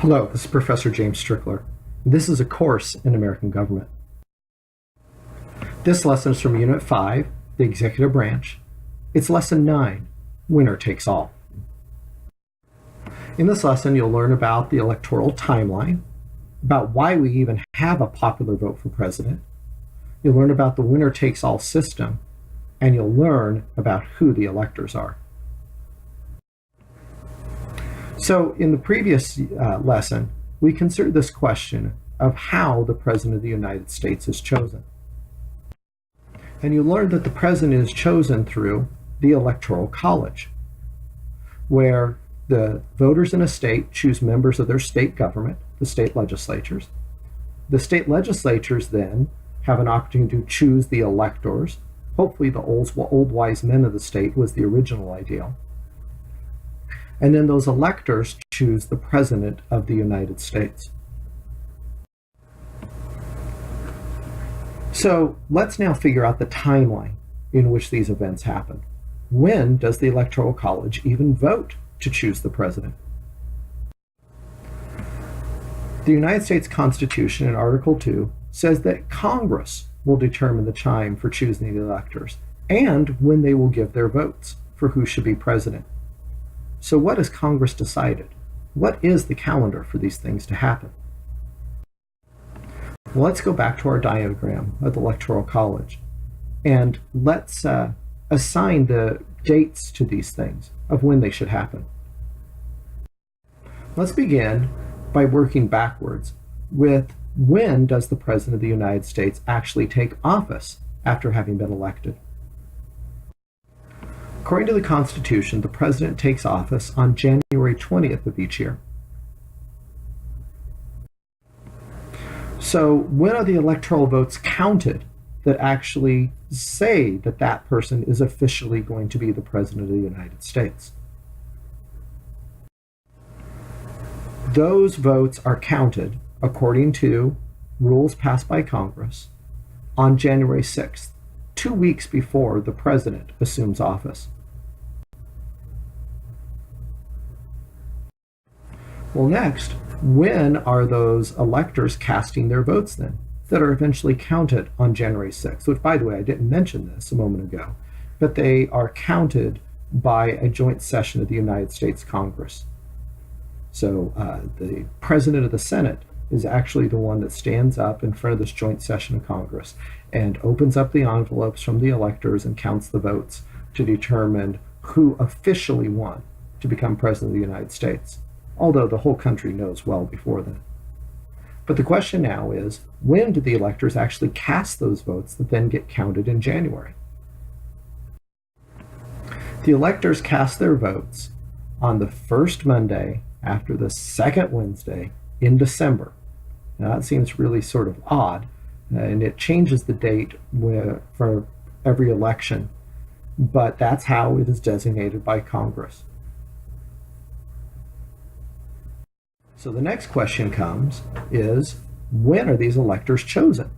Hello, this is Professor James Strickler. This is a course in American government. This lesson is from Unit 5, the Executive Branch. It's Lesson 9, Winner Takes All. In this lesson, you'll learn about the electoral timeline, about why we even have a popular vote for president. You'll learn about the winner takes all system, and you'll learn about who the electors are. So in the previous lesson, we considered this question of how the President of the United States is chosen. And you learned that the President is chosen through the Electoral College, where the voters in a state choose members of their state government, the state legislatures. The state legislatures then have an opportunity to choose the electors. Hopefully the old wise men of the state was the original ideal. And then those electors choose the President of the United States. So let's now figure out the timeline in which these events happen. When does the Electoral College even vote to choose the President? The United States Constitution in Article 2 says that Congress will determine the time for choosing the electors and when they will give their votes for who should be president. So what has Congress decided? What is the calendar for these things to happen? Well, let's go back to our diagram of the Electoral College, and let's assign the dates to these things of when they should happen. Let's begin by working backwards with when does the President of the United States actually take office after having been elected? According to the Constitution, the President takes office on January 20th of each year. So when are the electoral votes counted that actually say that that person is officially going to be the President of the United States? Those votes are counted according to rules passed by Congress on January 6th, 2 weeks before the President assumes office. Well, next, when are those electors casting their votes then that are eventually counted on January 6th? Which, by the way, I didn't mention this a moment ago, but they are counted by a joint session of the United States Congress. So the President of the Senate is actually the one that stands up in front of this joint session of Congress and opens up the envelopes from the electors and counts the votes to determine who officially won to become President of the United States, although the whole country knows well before then. But the question now is, when do the electors actually cast those votes that then get counted in January? The electors cast their votes on the first Monday after the second Wednesday in December. Now that seems really sort of odd, and it changes the date for every election, but that's how it is designated by Congress. So the next question comes is, when are these electors chosen?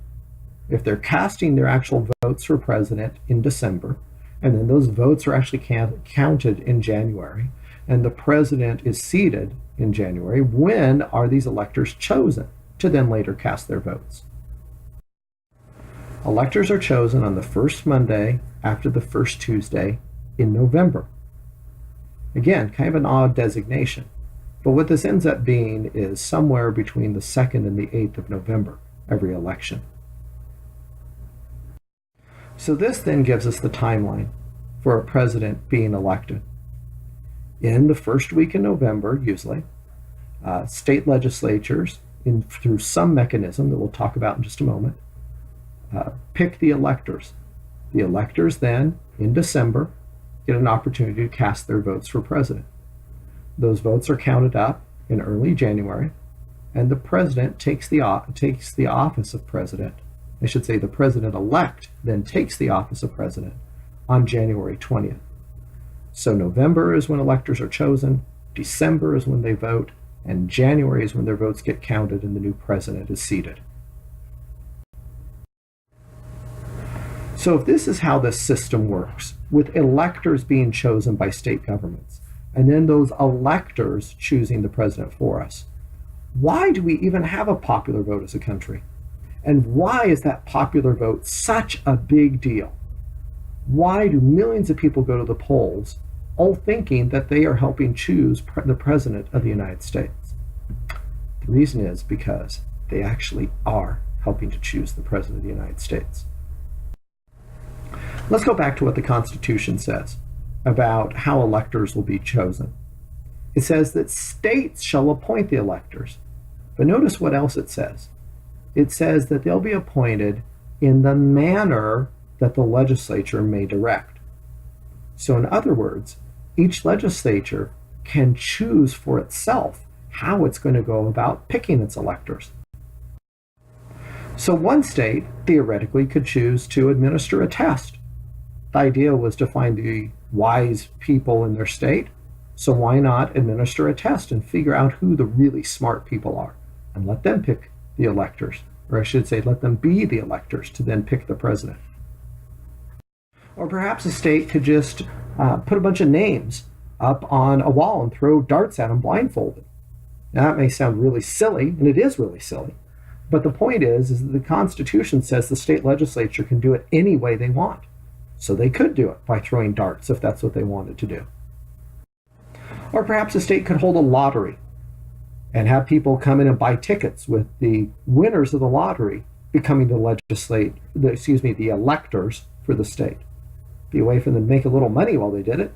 If they're casting their actual votes for president in December, and then those votes are actually counted in January, and the president is seated in January, when are these electors chosen to then later cast their votes? Electors are chosen on the first Monday after the first Tuesday in November. Again, kind of an odd designation. But what this ends up being is somewhere between the 2nd and the 8th of November, every election. So this then gives us the timeline for a president being elected. In the first week in November, usually, state legislatures, through some mechanism that we'll talk about in just a moment, pick the electors. The electors then, in December, get an opportunity to cast their votes for president. Those votes are counted up in early January, and the president takes the office of president. I should say the president-elect then takes the office of president on January 20th. So November is when electors are chosen, December is when they vote, and January is when their votes get counted and the new president is seated. So if this is how this system works, with electors being chosen by state governments, and then those electors choosing the president for us, Why do we even have a popular vote as a country? And why is that popular vote such a big deal? Why do millions of people go to the polls all thinking that they are helping choose the President of the United States? The reason is because they actually are helping to choose the President of the United States. Let's go back to what the Constitution says about how electors will be chosen. It says that states shall appoint the electors. But notice what else it says. It says that they'll be appointed in the manner that the legislature may direct. So in other words, each legislature can choose for itself how it's going to go about picking its electors. So one state theoretically could choose to administer a test. The idea was to find the wise people in their state, so why not administer a test and figure out who the really smart people are and let them pick the electors, or I should say let them be the electors to then pick the president. Or perhaps a state could just put a bunch of names up on a wall and throw darts at them blindfolded. Now that may sound really silly, and it is really silly, but the point is that the Constitution says the state legislature can do it any way they want. So they could do it by throwing darts if that's what they wanted to do. Or perhaps a state could hold a lottery and have people come in and buy tickets with the winners of the lottery becoming the electors for the state. Be a way for them to make a little money while they did it.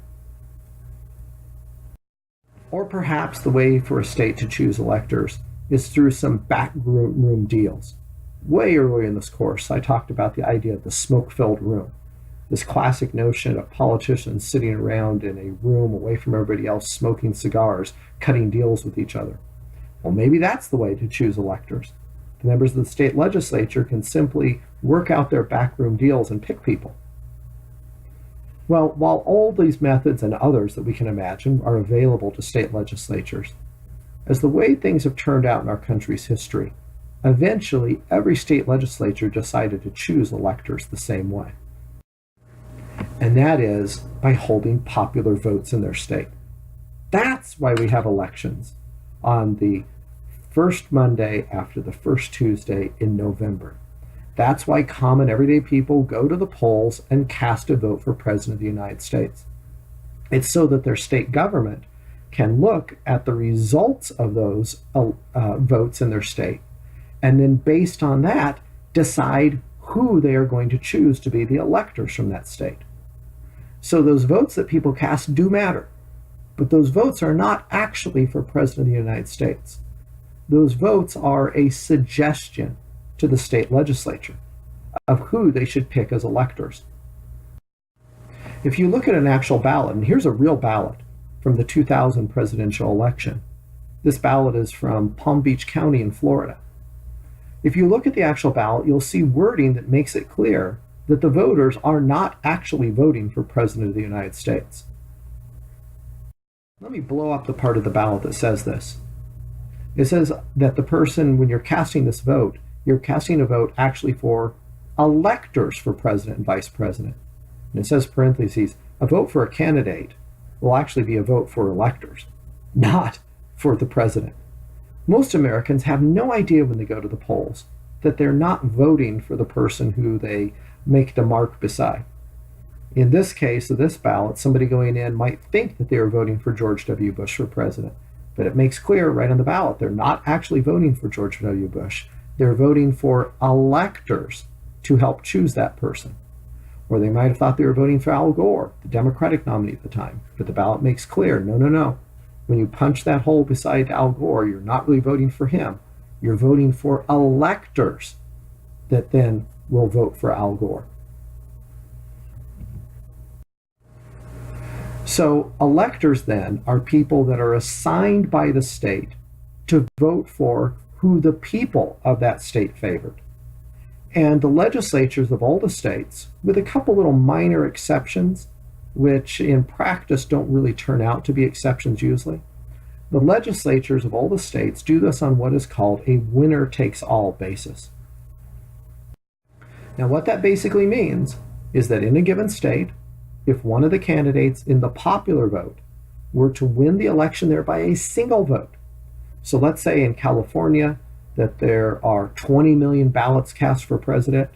Or perhaps the way for a state to choose electors is through some backroom deals. Way earlier in this course, I talked about the idea of the smoke-filled room. This classic notion of politicians sitting around in a room away from everybody else, smoking cigars, cutting deals with each other. Well, maybe that's the way to choose electors. The members of the state legislature can simply work out their backroom deals and pick people. Well, while all these methods and others that we can imagine are available to state legislatures, as the way things have turned out in our country's history, eventually every state legislature decided to choose electors the same way. And that is by holding popular votes in their state. That's why we have elections on the first Monday after the first Tuesday in November. That's why common everyday people go to the polls and cast a vote for President of the United States. It's so that their state government can look at the results of those votes in their state, and then based on that, decide who they are going to choose to be the electors from that state. So those votes that people cast do matter, but those votes are not actually for President of the United States. Those votes are a suggestion to the state legislature of who they should pick as electors. If you look at an actual ballot, and here's a real ballot from the 2000 presidential election. This ballot is from Palm Beach County in Florida. If you look at the actual ballot, you'll see wording that makes it clear that the voters are not actually voting for President of the United States. Let me blow up the part of the ballot that says this. It says that the person, when you're casting this vote, you're casting a vote actually for electors for president and vice president. And it says, parentheses, a vote for a candidate will actually be a vote for electors, not for the president. Most Americans have no idea when they go to the polls that they're not voting for the person who they make the mark beside. In this case of this ballot, somebody going in might think that they are voting for George W. Bush for president, but it makes clear right on the ballot they're not actually voting for George W. Bush. They're voting for electors to help choose that person. Or they might have thought they were voting for Al Gore, the Democratic nominee at the time, but the ballot makes clear, no. When you punch that hole beside Al Gore, you're not really voting for him. You're voting for electors that then will vote for Al Gore. So electors then are people that are assigned by the state to vote for who the people of that state favored. And the legislatures of all the states, with a couple little minor exceptions, which in practice don't really turn out to be exceptions usually, the legislatures of all the states do this on what is called a winner-takes-all basis. Now what that basically means is that in a given state, if one of the candidates in the popular vote were to win the election there by a single vote, So let's say in California that there are 20 million ballots cast for president,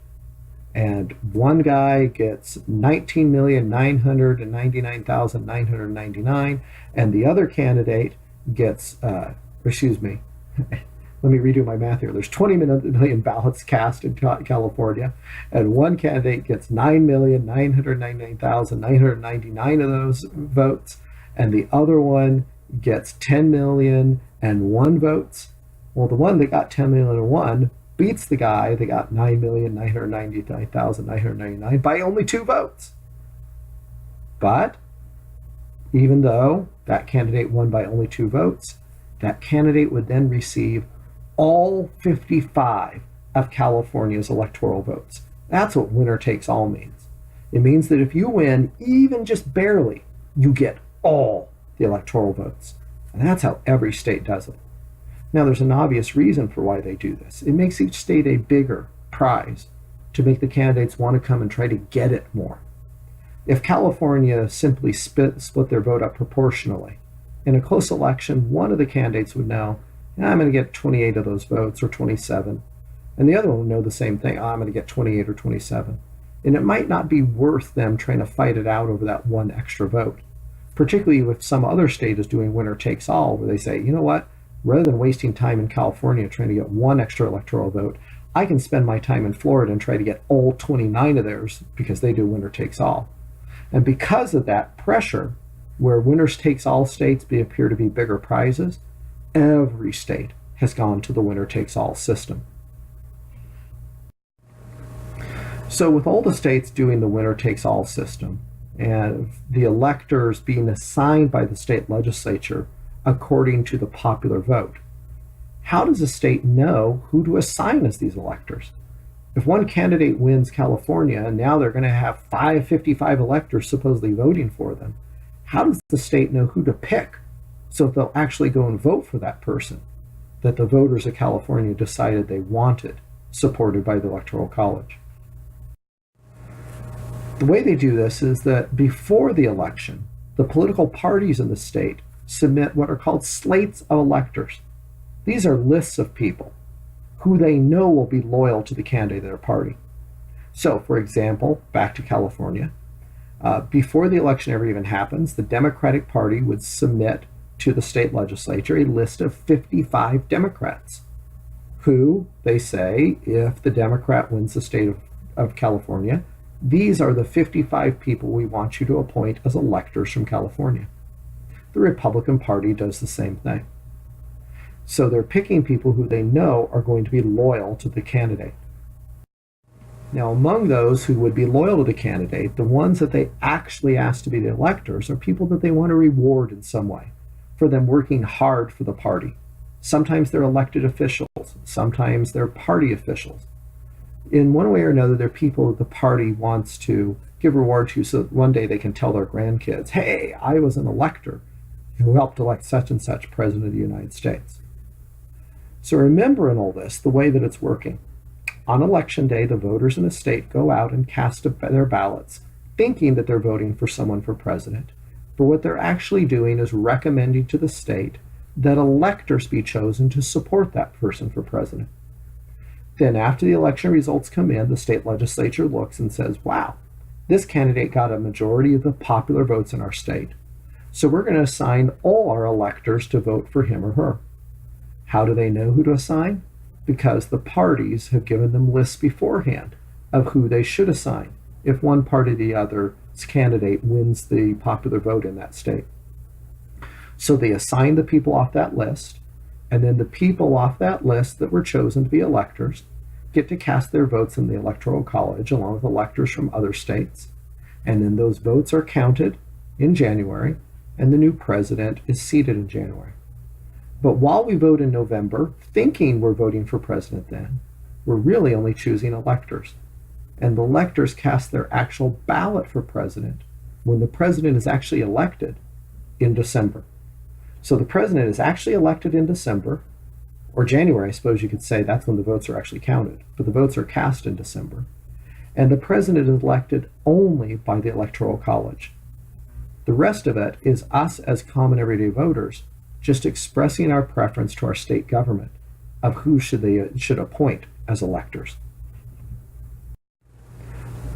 and one guy gets 19,999,999, and the other candidate gets, excuse me, let me redo my math here. There's 20 million ballots cast in California, and one candidate gets 9,999,999 of those votes, and the other one gets 10,000,001 votes. Well, the one that got 10,000,001 beats the guy that got 9,999,999 by only 2 votes. But even though that candidate won by only 2 votes, that candidate would then receive all 55 of California's electoral votes. That's what winner takes all means. It means that if you win even just barely, you get all the electoral votes. And that's how every state does it. Now, there's an obvious reason for why they do this. It makes each state a bigger prize to make the candidates want to come and try to get it more. If California simply split their vote up proportionally, in a close election, one of the candidates would know, I'm going to get 28 of those votes or 27. And the other one would know the same thing, I'm going to get 28 or 27. And it might not be worth them trying to fight it out over that one extra vote, particularly if some other state is doing winner takes all, where they say, you know what, rather than wasting time in California trying to get one extra electoral vote, I can spend my time in Florida and try to get all 29 of theirs because they do winner takes all. And because of that pressure, where winners takes all states appear to be bigger prizes, every state has gone to the winner takes all system. So with all the states doing the winner takes all system, and the electors being assigned by the state legislature according to the popular vote, how does a state know who to assign as these electors? If one candidate wins California and now they're going to have 555 electors supposedly voting for them, how does the state know who to pick so they'll actually go and vote for that person that the voters of California decided they wanted, supported by the Electoral College? The way they do this is that before the election, the political parties in the state submit what are called slates of electors. These are lists of people who they know will be loyal to the candidate of their party. So, for example, back to California, before the election ever even happens, the Democratic Party would submit to the state legislature a list of 55 Democrats who, they say, if the Democrat wins the state of California, these are the 55 people we want you to appoint as electors from California. The Republican Party does the same thing. So they're picking people who they know are going to be loyal to the candidate. Now, among those who would be loyal to the candidate, the ones that they actually ask to be the electors are people that they want to reward in some way for them working hard for the party. Sometimes they're elected officials, sometimes they're party officials. In one way or another, they're people that the party wants to give reward to so that one day they can tell their grandkids, hey, I was an elector who helped elect such and such president of the United States. So remember in all this, the way that it's working. On election day, the voters in the state go out and cast their ballots, thinking that they're voting for someone for president. But what they're actually doing is recommending to the state that electors be chosen to support that person for president. Then after the election results come in, the state legislature looks and says, wow, this candidate got a majority of the popular votes in our state. So we're going to assign all our electors to vote for him or her. How do they know who to assign? Because the parties have given them lists beforehand of who they should assign if one party or the other's candidate wins the popular vote in that state. So they assign the people off that list, and then the people off that list that were chosen to be electors get to cast their votes in the Electoral College along with electors from other states. And then those votes are counted in January, and the new president is seated in January. But while we vote in November, thinking we're voting for president then, we're really only choosing electors. And the electors cast their actual ballot for president when the president is actually elected in December. So the president is actually elected in December, or January, I suppose you could say, that's when the votes are actually counted, but the votes are cast in December. And the president is elected only by the Electoral College. The rest of it is us as common everyday voters just expressing our preference to our state government of who should appoint as electors.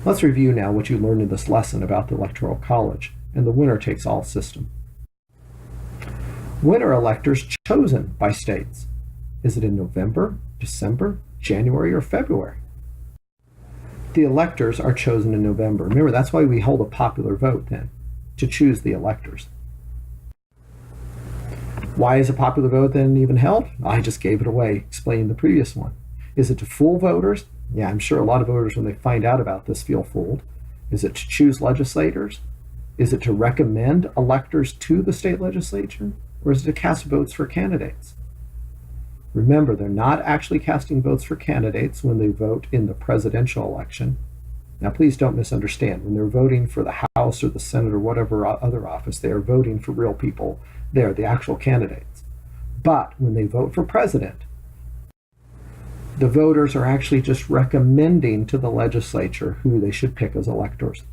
Let's review now what you learned in this lesson about the Electoral College and the winner-takes-all system. When are electors chosen by states? Is it in November, December, January, or February? The electors are chosen in November. Remember, that's why we hold a popular vote then, to choose the electors. Why is a popular vote then even held? I just gave it away, explaining the previous one. Is it to fool voters? Yeah, I'm sure a lot of voters, when they find out about this, feel fooled. Is it to choose legislators? Is it to recommend electors to the state legislature? Or is it to cast votes for candidates? Remember, they're not actually casting votes for candidates when they vote in the presidential election. Now, please don't misunderstand. When they're voting for the House or the Senate or whatever other office, they are voting for real people. They're the actual candidates. But when they vote for president, the voters are actually just recommending to the legislature who they should pick as electors.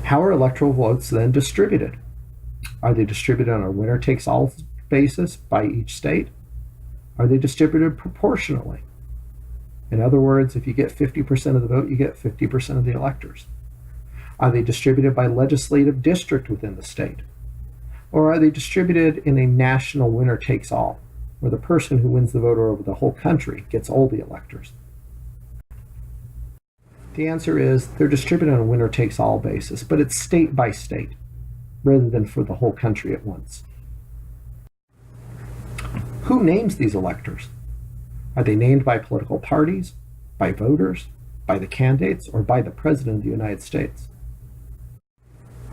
How are electoral votes then distributed? Are they distributed on a winner-takes-all basis by each state? Are they distributed proportionally? In other words, if you get 50% of the vote, you get 50% of the electors. Are they distributed by legislative district within the state? Or are they distributed in a national winner-takes-all, where the person who wins the vote over the whole country gets all the electors? The answer is they're distributed on a winner-takes-all basis, but it's state by state, rather than for the whole country at once. Who names these electors? Are they named by political parties, by voters, by the candidates, or by the President of the United States?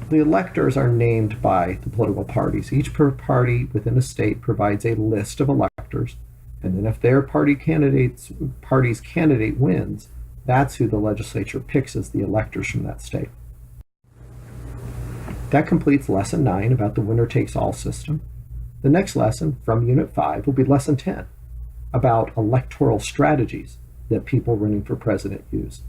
The electors are named by the political parties. Each party within a state provides a list of electors, and then if their party's candidate wins, that's who the legislature picks as the electors from that state. That completes Lesson 9 about the winner-takes-all system. The next lesson from Unit 5 will be Lesson 10 about electoral strategies that people running for president use.